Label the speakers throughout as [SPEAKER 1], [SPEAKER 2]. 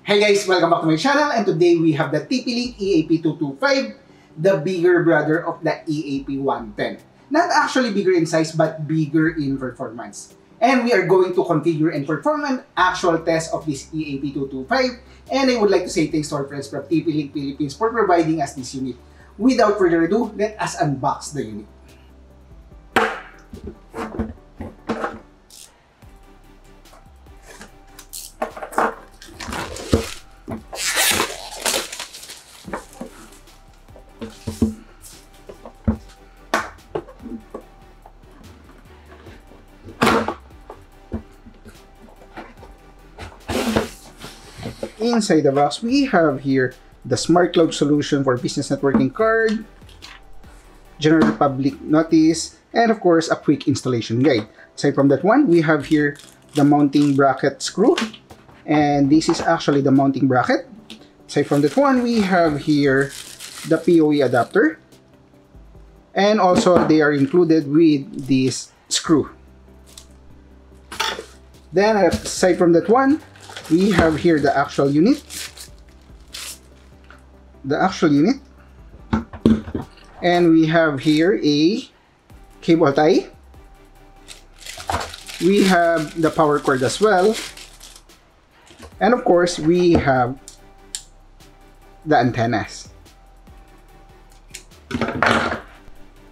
[SPEAKER 1] Hey guys, welcome back to my channel, and today we have the TP-Link EAP225, the bigger brother of the EAP110. Not actually bigger in size, but bigger in performance. And we are going to configure and perform an actual test of this EAP225, and I would like to say thanks to our friends from TP-Link Philippines for providing us this unit. Without further ado, let us unbox the unit. Inside the box, we have here the Smart Cloud solution for business networking card, general public notice, and of course, a quick installation guide. Aside from that one, we have here the mounting bracket screw, and this is actually the mounting bracket. Aside from that one, we have here the PoE adapter, and also they are included with this screw. Then aside from that one, we have here the actual unit. And we have here a cable tie. We have the power cord as well. And of course, we have the antennas.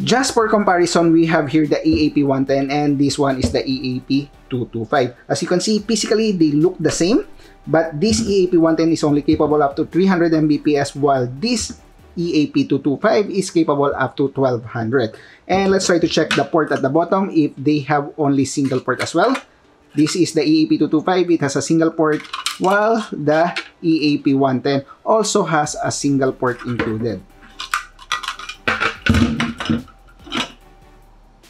[SPEAKER 1] Just for comparison, we have here the EAP110 and this one is the EAP225. As you can see, physically they look the same, but this EAP110 is only capable up to 300 Mbps while this EAP225 is capable up to 1200. And let's try to check the port at the bottom if they have only single port as well. This is the EAP225, it has a single port, while the EAP110 also has a single port included.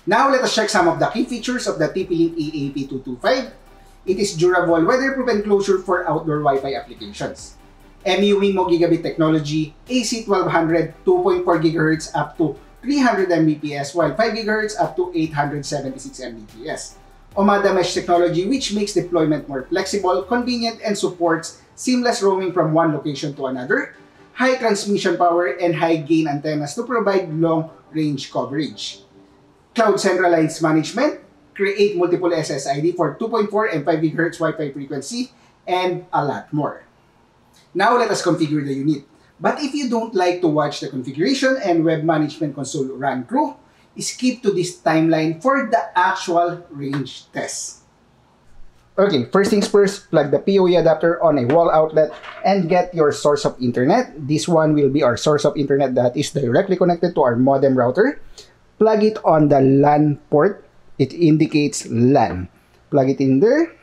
[SPEAKER 1] Now, let us check some of the key features of the TP-Link EAP225. It is durable, weatherproof enclosure for outdoor Wi-Fi applications. MU-MIMO gigabit technology, AC 1200, 2.4 GHz up to 300 Mbps, while 5 GHz up to 876 Mbps. Omada mesh technology, which makes deployment more flexible, convenient, and supports seamless roaming from one location to another. High transmission power and high gain antennas to provide long-range coverage. Cloud centralized management, create multiple SSID for 2.4 and 5 GHz Wi-Fi frequency, and a lot more. Now let us configure the unit. But if you don't like to watch the configuration and web management console run through, skip to this timeline for the actual range test. Okay, first things first, plug the PoE adapter on a wall outlet and get your source of internet. This one will be our source of internet that is directly connected to our modem router. Plug it on the LAN port. It indicates LAN. Plug it in there.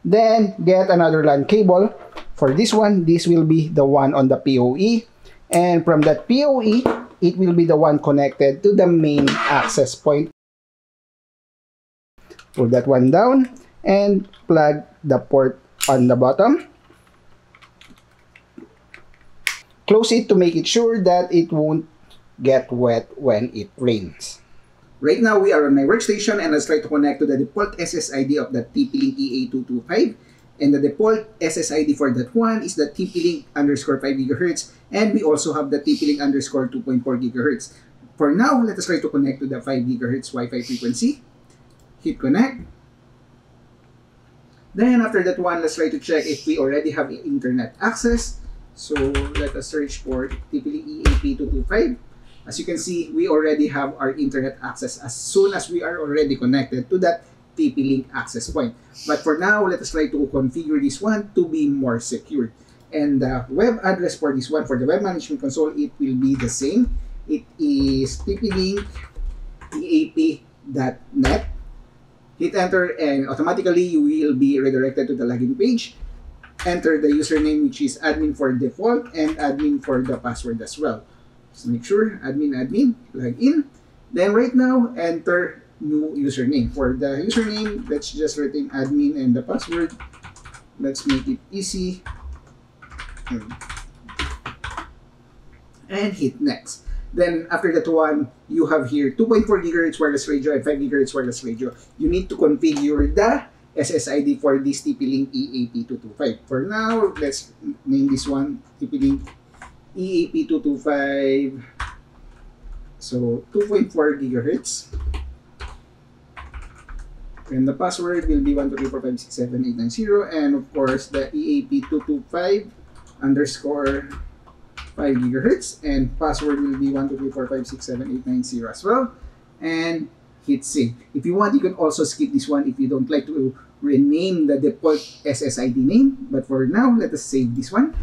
[SPEAKER 1] Then get another LAN cable. For this one, this will be the one on the PoE. And from that PoE, it will be the one connected to the main access point. Pull that one down and plug the port on the bottom. Close it to make it sure that it won't get wet when it rains. Right now, we are on my workstation and let's try to connect to the default SSID of the TP-Link EA225. And the default SSID for that one is the TP-Link _5 GHz, and we also have the TP-Link _2.4 GHz. For now, let us try to connect to the 5 GHz Wi-Fi frequency. Hit connect. Then after that one, let's try to check if we already have internet access. So let us search for TP-Link EAP225. As you can see, we already have our internet access as soon as we are already connected to that TP-Link access point. But for now, let us try to configure this one to be more secure. And the web address for this one, for the web management console, it will be the same. It is TP-Link EAP.net. Hit enter and automatically you will be redirected to the login page. Enter the username, which is admin for default and admin for the password as well. So make sure admin, log in. Then right now, enter new username. For the username, let's just write in admin and the password. Let's make it easy. And hit next. Then after that one, you have here 2.4 GHz wireless radio and 5 GHz wireless radio. You need to configure the SSID for this TP-Link EAP225. For now, let's name this one TP-Link EAP225. So 2.4 gigahertz. And the password will be 123456789, and of course the EAP225 underscore 5 gigahertz, and password will be 123456789 as well, and hit save. If you want, you can also skip this one if you don't like to rename the default SSID name, but for now, let us save this one.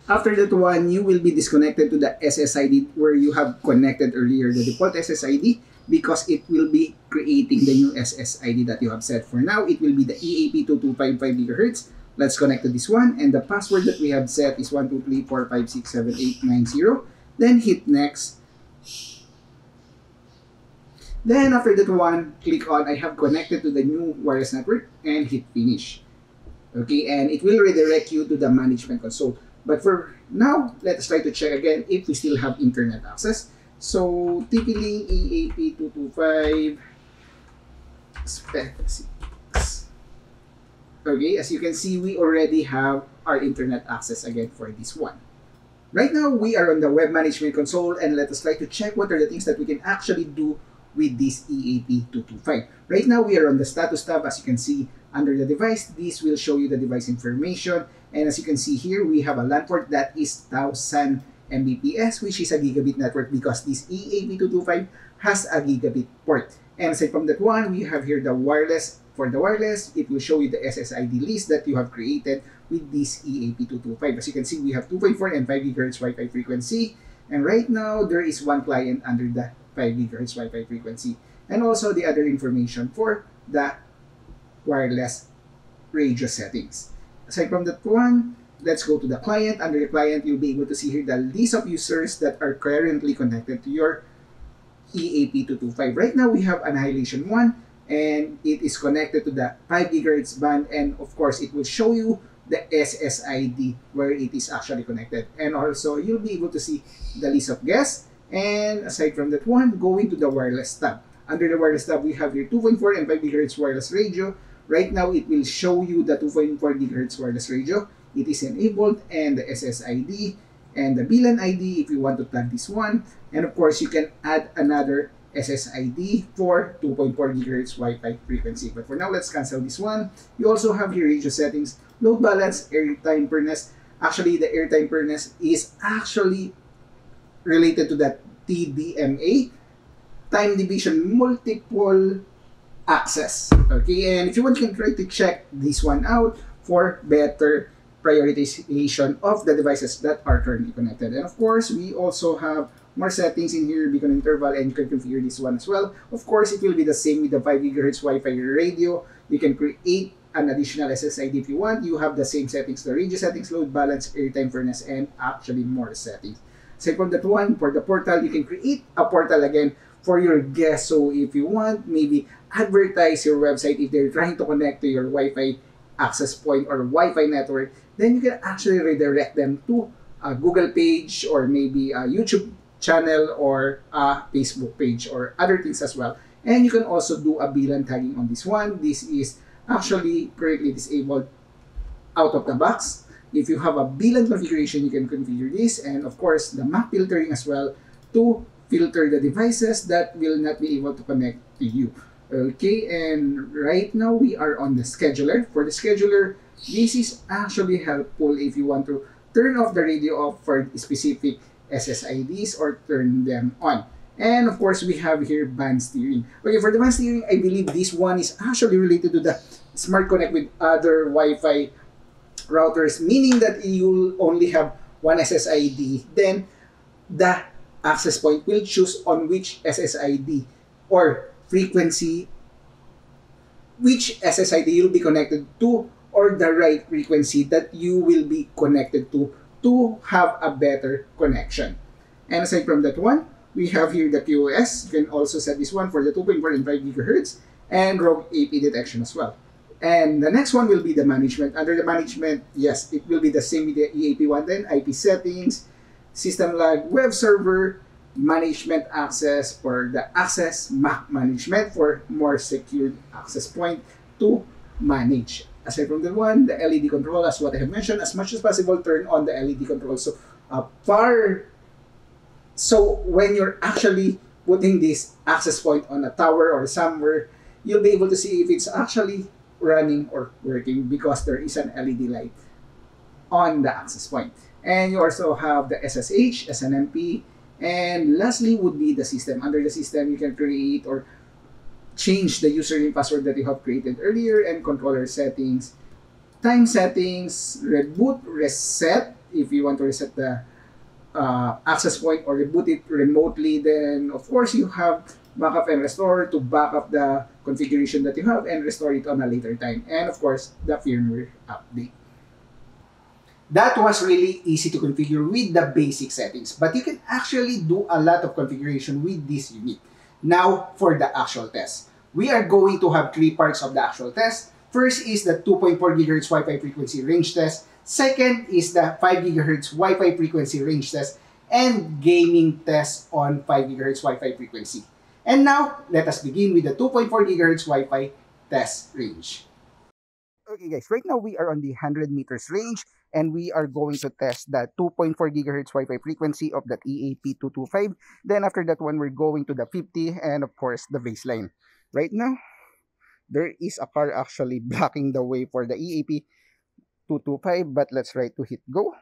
[SPEAKER 1] After that one, you will be disconnected to the SSID where you have connected earlier, the default SSID, because it will be creating the new SSID that you have set. For now, it will be the EAP2255 GHz. Let's connect to this one, and the password that we have set is 123456789. Then hit next. Then after that one, click on I have connected to the new wireless network and hit finish. Okay, and it will redirect you to the management console. But for now, let us try to check again if we still have internet access. So TP-Link EAP225 Spec 6. Okay, as you can see, we already have our internet access again for this one. Right now, we are on the web management console, and let us try to check what are the things that we can actually do with this EAP225. Right now, we are on the status tab. As you can see, under the device, this will show you the device information. And as you can see here, we have a LAN port that is 1000 Mbps, which is a gigabit network because this EAP225 has a gigabit port. And aside from that one, we have here the wireless. For the wireless, it will show you the SSID list that you have created with this EAP225. As you can see, we have 2.4 and 5 GHz Wi-Fi frequency. And right now, there is one client under the 5 GHz Wi-Fi frequency. And also the other information for the wireless radio settings. Aside from that one, let's go to the client. Under the client, you'll be able to see here the list of users that are currently connected to your EAP225. Right now, we have Annihilation 1, and it is connected to the 5 GHz band, and of course, it will show you the SSID where it is actually connected. And also, you'll be able to see the list of guests. And aside from that one, going to the wireless tab. Under the wireless tab, we have here 2.4 and 5 GHz wireless radio. Right now, it will show you the 2.4 GHz wireless radio. It is enabled, and the SSID and the VLAN ID if you want to tag this one. And of course, you can add another SSID for 2.4 GHz Wi-Fi frequency. But for now, let's cancel this one. You also have here radio settings, load balance, airtime per nest. Actually, the airtime per nest is actually related to that TDMA, time division multiple access. Okay, and if you want, you can try to check this one out for better prioritization of the devices that are currently connected. And of course, we also have more settings in here, beacon interval, and you can configure this one as well. Of course, it will be the same with the 5 GHz Wi-Fi radio. You can create an additional SSID if you want. You have the same settings, the radio settings, load balance, airtime fairness, and actually more settings. Aside from that one, for the portal, you can create a portal again for your guests. So if you want, maybe advertise your website if they're trying to connect to your Wi-Fi access point or Wi-Fi network, then you can actually redirect them to a Google page or maybe a YouTube channel or a Facebook page or other things as well. And you can also do a VLAN tagging on this one. This is actually currently disabled out of the box. If you have a VLAN configuration, you can configure this, and of course the MAC filtering as well to filter the devices that will not be able to connect to you. Okay, and right now we are on the scheduler. For the scheduler, this is actually helpful if you want to turn off the radio off for specific SSIDs or turn them on. And of course, we have here band steering. Okay, for the band steering, I believe this one is actually related to the Smart Connect with other Wi-Fi routers, meaning that you'll only have one SSID. Then the access point will choose on which SSID or frequency, which SSID you'll be connected to, or the right frequency that you will be connected to have a better connection. And aside from that one, we have here the QoS. You can also set this one for the 2.4 and 5 GHz and rogue AP detection as well. And the next one will be the management. Under the management, yes, it will be the same with the EAP110, IP settings, system lag, web server, management access for the access management for more secured access point to manage. Aside from the one, the LED control, as what I have mentioned, as much as possible, turn on the LED control. So when you're actually putting this access point on a tower or somewhere, you'll be able to see if it's actually running or working because there is an LED light on the access point. And you also have the SSH, SNMP, and lastly would be the system. Under the system, you can create or change the username password that you have created earlier, and controller settings, time settings, reboot, reset, if you want to reset the access point or reboot it remotely. Then of course you have backup and restore to back up the configuration that you have and restore it on a later time. And of course, the firmware update. That was really easy to configure with the basic settings, but you can actually do a lot of configuration with this unit. Now, for the actual test. We are going to have three parts of the actual test. First is the 2.4 GHz Wi-Fi frequency range test. Second is the 5 GHz Wi-Fi frequency range test and gaming test on 5 GHz Wi-Fi frequency. And now, let us begin with the 2.4 GHz Wi-Fi test range. Okay guys, right now we are on the 100 meters range and we are going to test the 2.4 GHz Wi-Fi frequency of that EAP225. Then after that one, we're going to the 50 and of course the baseline. Right now, there is a car actually blocking the way for the EAP225, but let's try to hit go.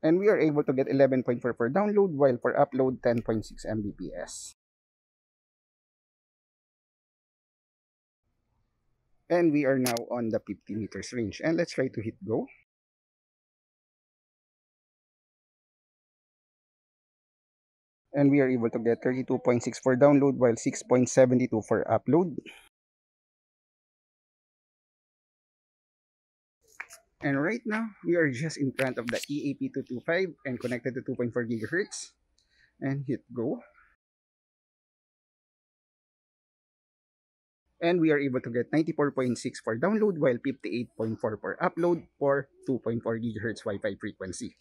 [SPEAKER 1] And we are able to get 11.4 for download, while for upload 10.6 Mbps. And we are now on the 50 meters range. And let's try to hit go. And we are able to get 32.6 for download, while 6.72 for upload. And right now, we are just in front of the EAP225 and connected to 2.4 GHz. And hit go. And we are able to get 94.6 for download, while 58.4 for upload for 2.4 GHz Wi-Fi frequency.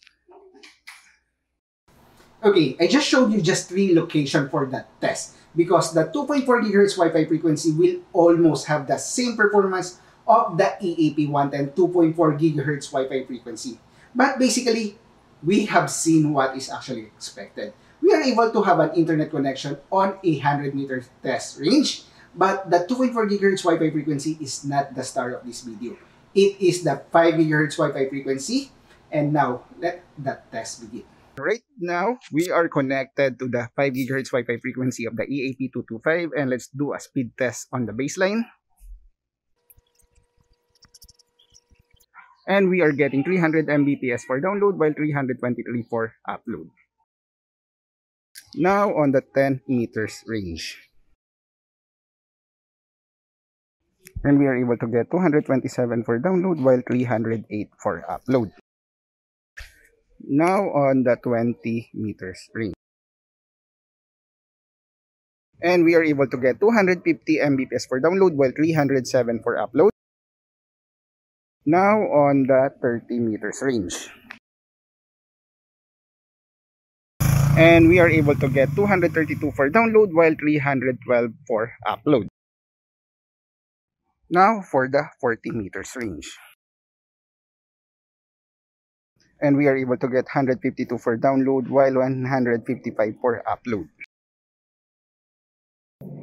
[SPEAKER 1] Okay, I just showed you just three locations for that test because the 2.4 GHz Wi-Fi frequency will almost have the same performance of the EAP110 2.4 GHz Wi-Fi frequency. But basically, we have seen what is actually expected. We are able to have an internet connection on a 100 meter test range, but the 2.4 GHz Wi-Fi frequency is not the star of this video. It is the 5 GHz Wi-Fi frequency, and now let that test begin. Right now, we are connected to the 5 GHz Wi-Fi frequency of the EAP225, and let's do a speed test on the baseline. And we are getting 300 Mbps for download, while 323 for upload. Now on the 10 meters range. And we are able to get 227 for download, while 308 for upload. Now on the 20 meters range. And we are able to get 250 Mbps for download, while 307 for upload. Now on the 30 meters range. And we are able to get 232 for download, while 312 for upload. Now for the 40 meters range. And we are able to get 152 for download, while 155 for upload.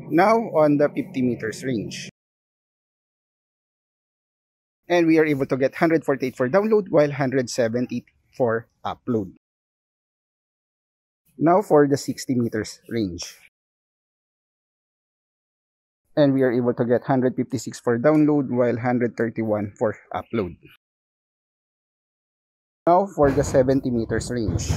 [SPEAKER 1] Now on the 50 meters range. And we are able to get 148 for download, while 170 for upload. Now for the 60 meters range. And we are able to get 156 for download, while 131 for upload. Now for the 70 meters range.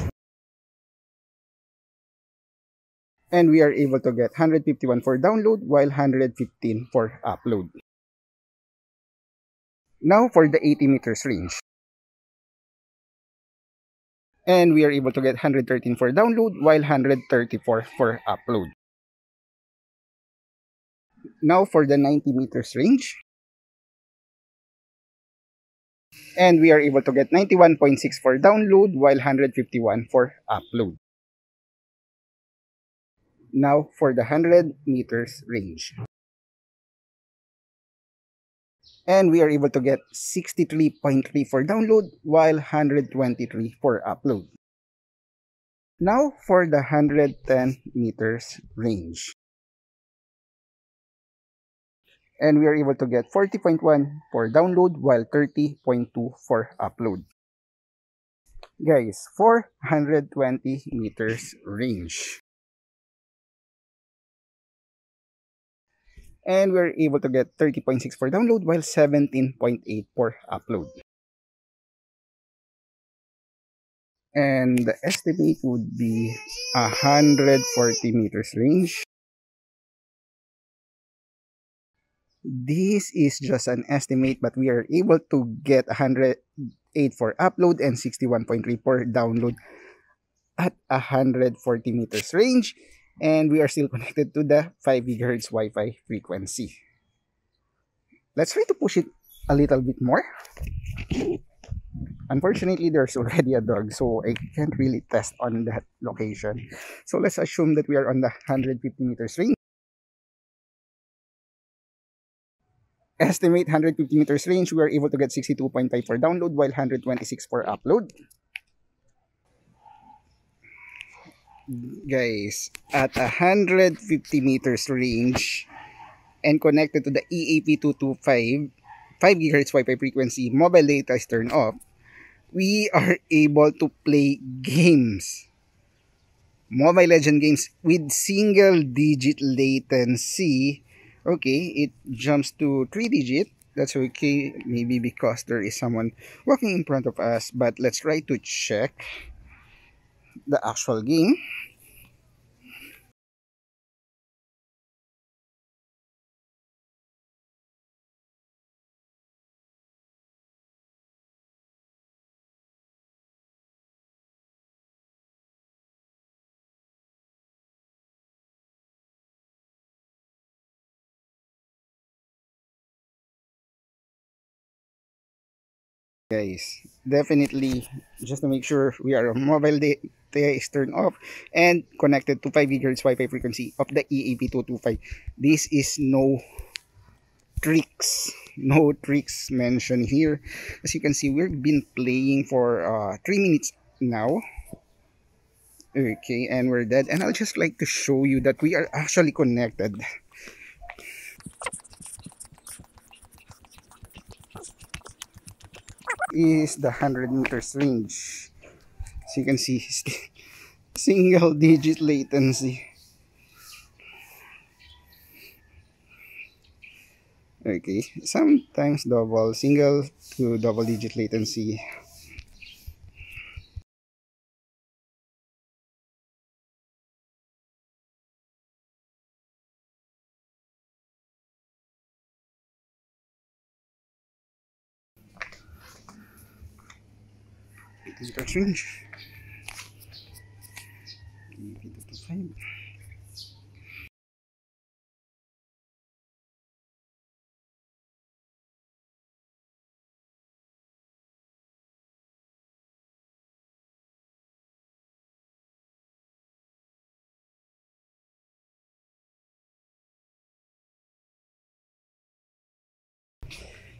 [SPEAKER 1] And we are able to get 151 for download, while 115 for upload. Now for the 80 meters range. And we are able to get 113 for download, while 134 for upload. Now for the 90 meters range. And we are able to get 91.6 for download while 151 for upload. Now for the 100 meters range. And we are able to get 63.3 for download while 123 for upload. Now for the 110 meters range. And we are able to get 40.1 for download while 30.2 for upload. Guys, for 120 meters range. And we're able to get 30.6 for download while 17.8 for upload. And the estimate would be 140 meters range. This is just an estimate, but we are able to get 108 for upload and 61.3 for download at 140 meters range. And we are still connected to the 5 GHz Wi-Fi frequency. Let's try to push it a little bit more. Unfortunately, there's already a dog, so I can't really test on that location. So let's assume that we are on the 150 meters range. Estimate 150 meters range, we are able to get 62.5 for download while 126 for upload. Guys, at 150 meters range and connected to the EAP225 5 GHz Wi-Fi frequency, mobile data is turned off, we are able to play games, Mobile Legend games with single digit latency. Okay, it jumps to 3 digit. That's okay, maybe because there is someone walking in front of us, but let's try to check the actual game. Guys, definitely, just to make sure, we are on mobile data is turned off and connected to 5 GHz Wi-Fi frequency of the EAP225. This is no tricks mentioned here. As you can see, we've been playing for 3 minutes now. Okay, and we're dead. And I'll just like to show you that we are actually connected. Is the 100 meters range. So you can see single digit latency. Okay, sometimes single to double digit latency. Meters range. EAP225.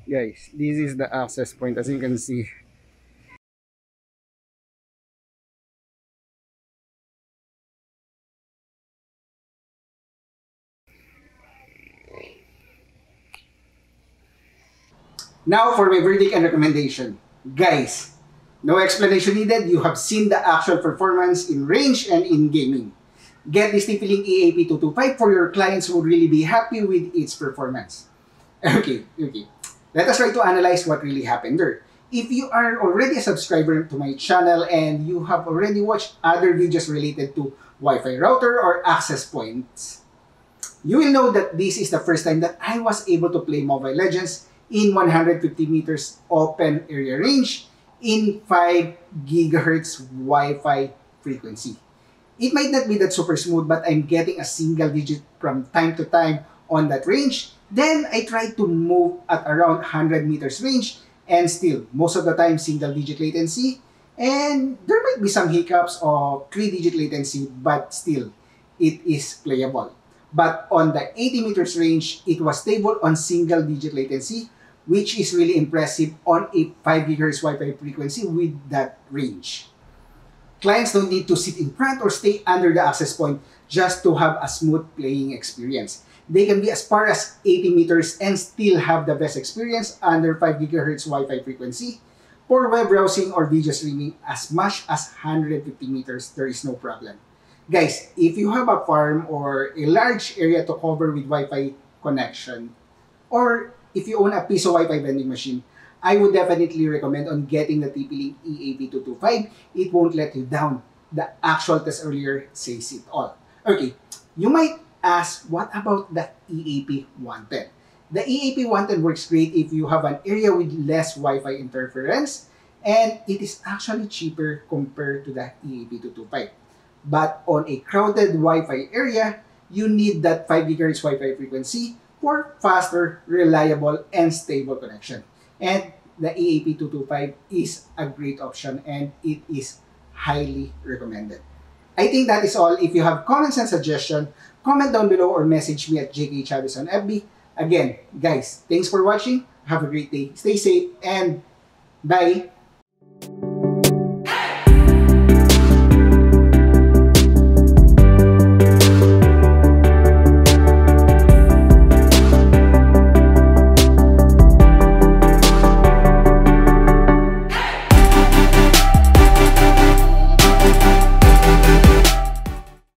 [SPEAKER 1] Guys, this is the access point, as you can see. Now for my verdict and recommendation. Guys, no explanation needed. You have seen the actual performance in range and in gaming. Get this TP-Link EAP225 for your clients who would really be happy with its performance. Okay. Let us try to analyze what really happened there. If you are already a subscriber to my channel and you have already watched other videos related to Wi-Fi router or access points, you will know that this is the first time that I was able to play Mobile Legends in 150 meters open area range in 5 GHz Wi-Fi frequency. It might not be that super smooth, but I'm getting a single digit from time to time on that range. Then I try to move at around 100 meters range and still, most of the time, single-digit latency, and there might be some hiccups of 3-digit latency, but still, it is playable. But on the 80 meters range, it was stable on single-digit latency, which is really impressive on a 5 GHz Wi-Fi frequency with that range. Clients don't need to sit in front or stay under the access point just to have a smooth playing experience. They can be as far as 80 meters and still have the best experience under 5 GHz Wi-Fi frequency. For web browsing or video streaming, as much as 150 meters, there is no problem. Guys, if you have a farm or a large area to cover with Wi-Fi connection, or if you own a piece of Wi-Fi vending machine, I would definitely recommend on getting the TP-Link EAP225. It won't let you down. The actual test earlier says it all. Okay, you might ask, what about the EAP110? The EAP110 works great if you have an area with less Wi-Fi interference, and it is actually cheaper compared to the EAP225. But on a crowded Wi-Fi area, you need that 5 GHz Wi-Fi frequency for faster, reliable, and stable connection. And the EAP225 is a great option and it is highly recommended. I think that is all. If you have comments and suggestions, comment down below or message me at JK Chavez on FB. Again, guys, thanks for watching. Have a great day. Stay safe and bye.